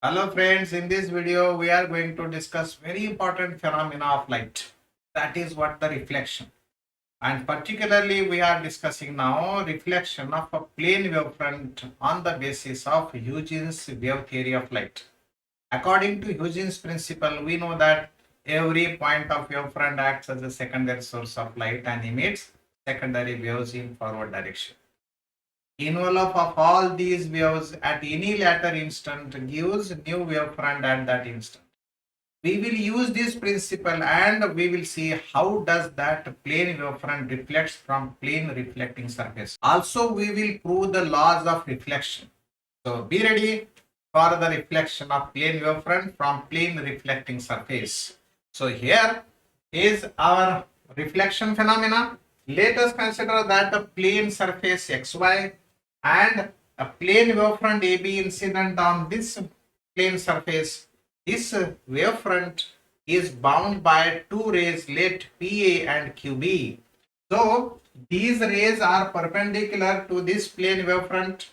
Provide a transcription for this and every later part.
Hello friends, in this video we are going to discuss very important phenomena of light. That is what the reflection. And particularly we are discussing now reflection of a plane wavefront on the basis of Huygens wave theory of light. According to Huygens principle, we know that every point of wavefront acts as a secondary source of light and emits secondary waves in forward direction. Envelope of all these waves at any later instant gives new wavefront at that instant. We will use this principle and we will see how does that plane wavefront reflects from plane reflecting surface. Also, we will prove the laws of reflection. So be ready for the reflection of plane wavefront from plane reflecting surface. So here is our reflection phenomena. Let us consider that the plane surface xy and a plane wavefront AB incident on this plane surface. This wavefront is bound by two rays, let PA and QB. So these rays are perpendicular to this plane wavefront.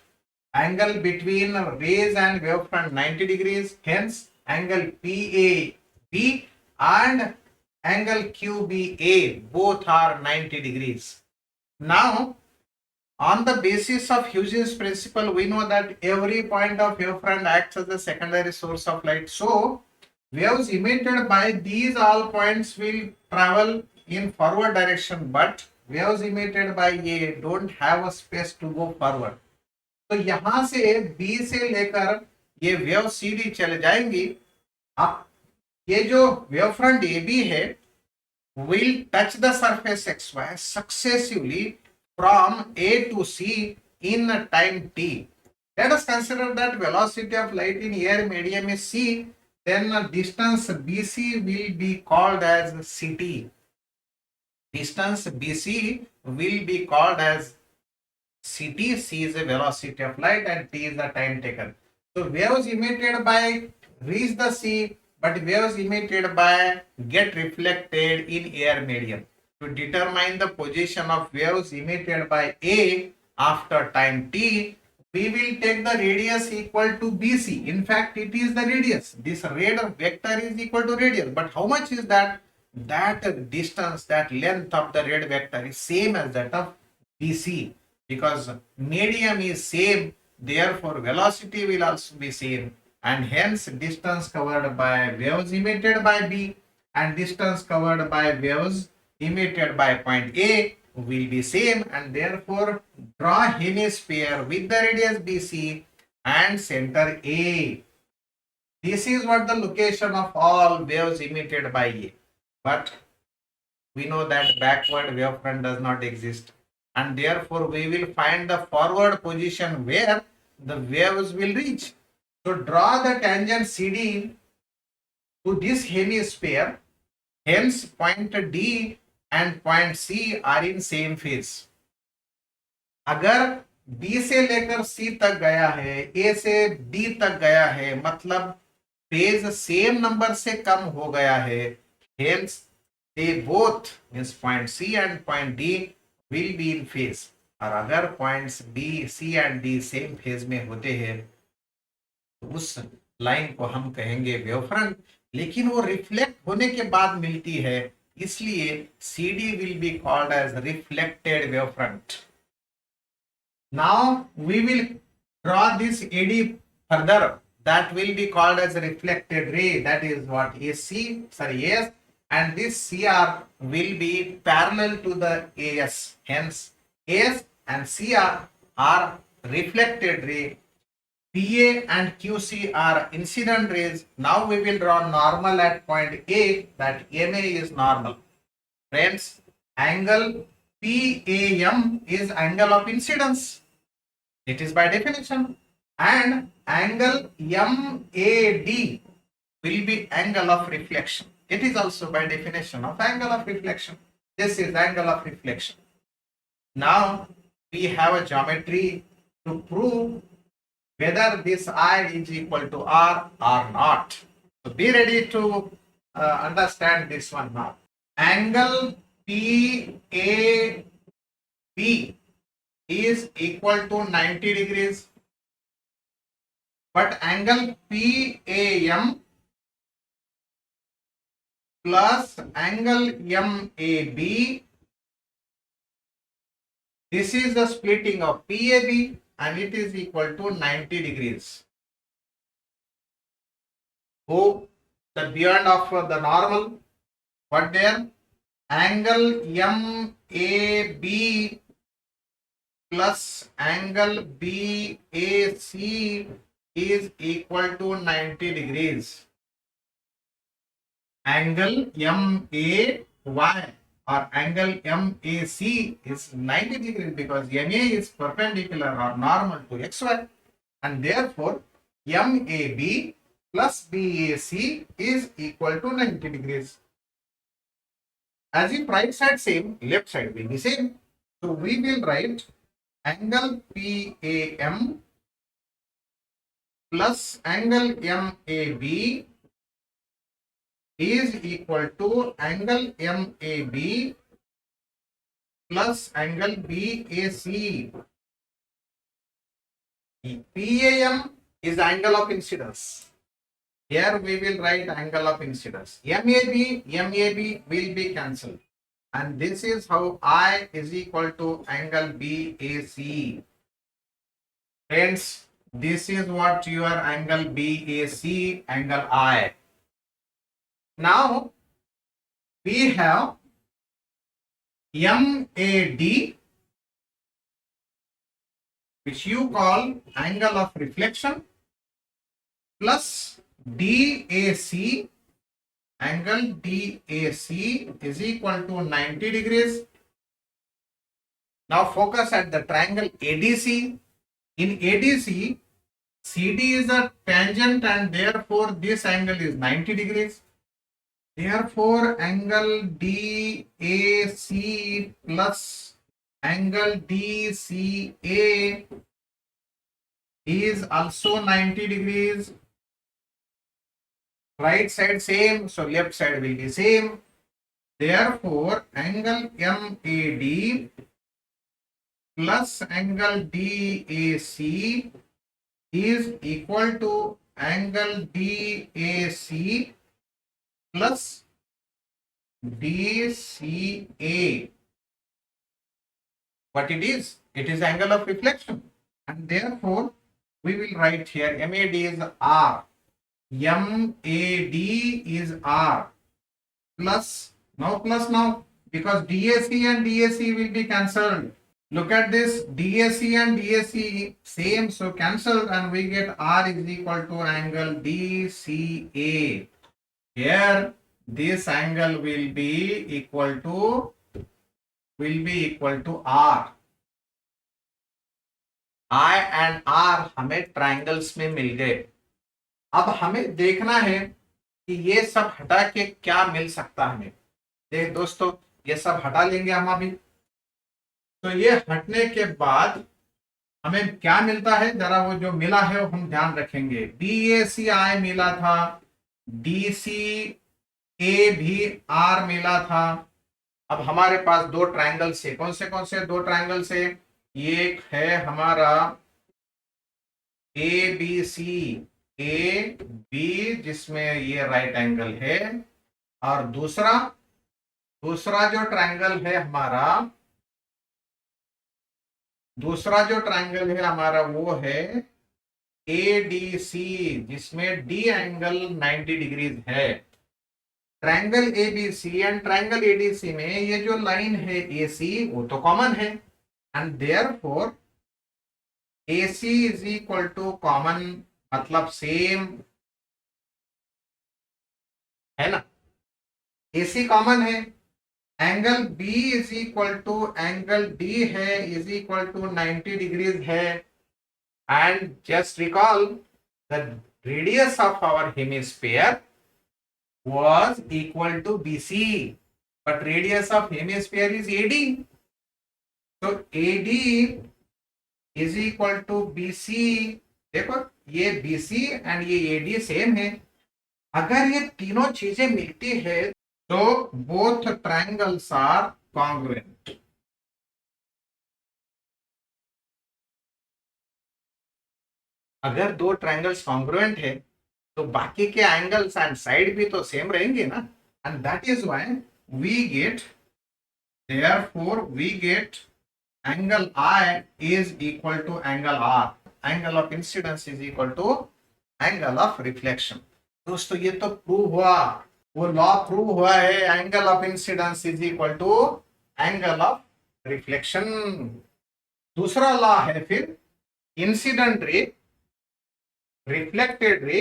Angle between rays and wavefront 90 degrees. Hence, angle PAB and angle QBA both are 90 degrees. Now, on the basis of Huygens principle, we know that every point of wavefront acts as a secondary source of light. So, waves emitted by these all points will travel in forward direction, but waves emitted by A don't have a space to go forward. तो यहां से B से लेकर ये wave C D चले जाएंगी. अब ये जो वेव फ्रंट ए बी है will touch the surface xy successively from A to C in time t. Let us consider that velocity of light in air medium is c, then distance bc will be called as ct. Distance bc will be called as ct. C is the velocity of light and t is the time taken. So waves emitted by reach the c, but waves emitted by get reflected in air medium. To determine the position of waves emitted by A after time t, we will take the radius equal to BC. In fact, it is the radius. This red vector is equal to radius. But how much is that? That distance, that length of the red vector is same as that of BC, because medium is same, therefore velocity will also be same, and hence distance covered by waves emitted by B and distance covered by waves emitted by point A will be same, and therefore draw hemisphere with the radius BC and center A. This is what the location of all waves emitted by A. But we know that backward wavefront does not exist, and therefore we will find the forward position where the waves will reach. So draw the tangent CD to this hemisphere. Hence point D and point C are in same phase. अगर B से लेकर C तक गया है, A से D तक गया है, मतलब फेज सेम नंबर से कम हो गया है. Hence they both means point C and point D will be in phase. और अगर points B, C and D same phase में होते हैं तो उस लाइन को हम कहेंगे वेवफ्रंट, लेकिन वो रिफ्लेक्ट होने के बाद मिलती है, इसलिए CD will be called as reflected wavefront. Now we will draw this AD further, that will be called as reflected ray, that is what AS, and this CR will be parallel to the AS. Hence AS and CR are reflected ray. PA and QC are incident rays. Now we will draw normal at point A, that MA is normal. Friends, angle PAM is angle of incidence. It is by definition. And angle MAD will be angle of reflection. It is also by definition of angle of reflection. This is angle of reflection. Now we have a geometry to prove whether this I is equal to R or not. So be ready to understand this one now. Angle PAB is equal to 90 degrees. but angle PAM plus angle MAB, this is the splitting of PAB and it is equal to 90 degrees. Go the beyond of the normal, what there? Angle MAB plus angle BAC is equal to 90 degrees. Angle MAY or angle MAC is 90 degrees because MA is perpendicular or normal to XY, and therefore MAB plus BAC is equal to 90 degrees. As if right side same, left side will be same. So we will write angle PAM plus angle MAB is equal to angle MAB plus angle BAC. PAM is angle of incidence. Here we will write angle of incidence. MAB will be cancelled. And this is how I is equal to angle BAC. Friends, this is what your angle BAC, angle I. Now we have MAD, which you call angle of reflection, plus DAC, angle DAC is equal to 90 degrees. Now focus at the triangle ADC. In ADC, CD is a tangent and therefore this angle is 90 degrees. Therefore, angle DAC plus angle DCA is also 90 degrees. Right side same, so left side will be same. Therefore, angle MAD plus angle DAC is equal to angle DAC plus DCA. What it is? It is angle of reflection, and therefore we will write here MAD is R. MAD is R plus now because DAC and DAC will be cancelled. Look at this, DAC and DAC same, so cancelled, and we get R is equal to angle DCA. Here this angle will be equal to R. I and R हमें triangles में मिल गए. अब हमें देखना है कि ये सब हटा के क्या मिल सकता है हमें. देख दोस्तों, ये सब हटा लेंगे हम अभी. तो ये हटने के बाद हमें क्या मिलता है, जरा वो जो मिला है वो हम ध्यान रखेंगे. DACI मिला था, DCA भी R मिला था. अब हमारे पास दो ट्राइंगल्स है. कौन से दो ट्राइंगल्स है? एक है हमारा ABC AB जिसमें ये राइट एंगल है, और दूसरा जो ट्राइंगल है हमारा वो है ADC जिसमें D एंगल 90 डिग्रीज है. Triangle ABC and triangle ADC में ये जो लाइन है AC वो तो कॉमन है, and therefore AC is equal to common, मतलब सेम है ना. AC कॉमन है. Angle B is equal to angle D है, इज इक्वल टू 90 डिग्रीज है. And just recall the radius of our hemisphere was equal to BC, but radius of hemisphere is AD. So AD is equal to BC. देखो ये BC and ये AD same है. अगर ये तीनों चीजें मिलती है तो बोथ ट्राइंगल्स आर कॉन्ग्रुएंट. अगर दो ट्रायंगल्स कॉन्ग्रुएंट है तो बाकी के एंगल्स एंड साइड भी तो सेम रहेंगे ना, and that is why we get, therefore we get angle I is equal to angle R. Angle of incidence is equal to angle of reflection. दोस्तों ये तो प्रूव हुआ, वो लॉ प्रूव हुआ है, angle of incidence is equal to angle of reflection. दूसरा law है फिर incident ray, reflected ray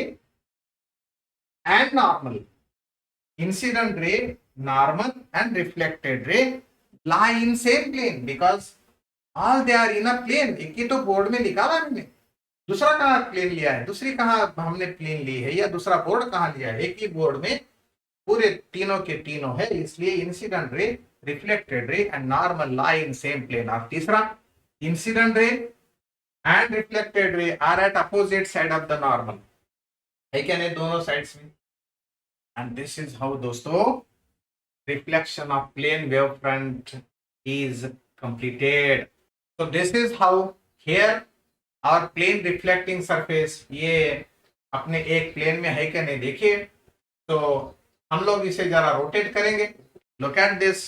and normal. Incident ray, normal and reflected ray lie in same plane because all they are in a plane। एक ही तो board में निकाला हमने, दूसरा कहाँ प्लेन लिया है, दूसरी कहाँ हमने प्लेन ली है, या दूसरा बोर्ड कहाँ लिया है, एक ही बोर्ड में पूरे तीनों के तीनों है, इसलिए incident ray, reflected ray and normal lie in same plane. और तीसरा incident ray and reflected ray are at opposite side of the normal, है क्या नहीं, दोनों साइड्स में। एंड दिस इज हाउ दोस्तों reflection of plane wavefront is completed. So this is how here our plane reflecting surface, ये अपने एक plane में है क्या नहीं देखिए, तो हम लोग इसे जरा रोटेट करेंगे। लुक एट दिस,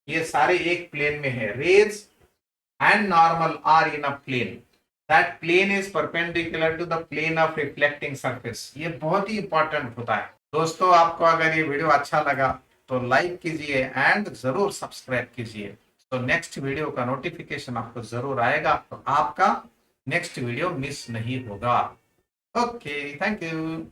ये सारे एक प्लेन में है, rays and normal are in a plane, that plane is perpendicular to the plane of reflecting surface. ये बहुत ही इंपॉर्टेंट होता है दोस्तों। आपको अगर ये वीडियो अच्छा लगा तो लाइक कीजिए एंड जरूर सब्सक्राइब कीजिए, तो नेक्स्ट वीडियो का नोटिफिकेशन आपको जरूर आएगा, तो आपका नेक्स्ट वीडियो मिस नहीं होगा। Okay, thank you.